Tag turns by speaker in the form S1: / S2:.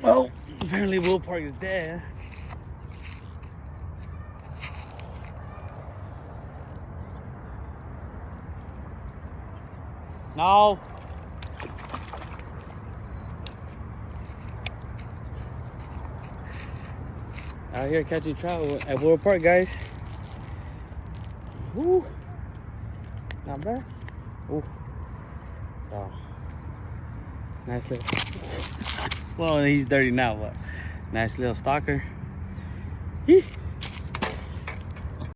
S1: Well, apparently Woodward Park is dead. No. Out here catching trout at Woodward Park, guys. Woo. Not bad. Ooh. Oh. Nice little. Well, he's dirty now, but nice little stalker. Yee.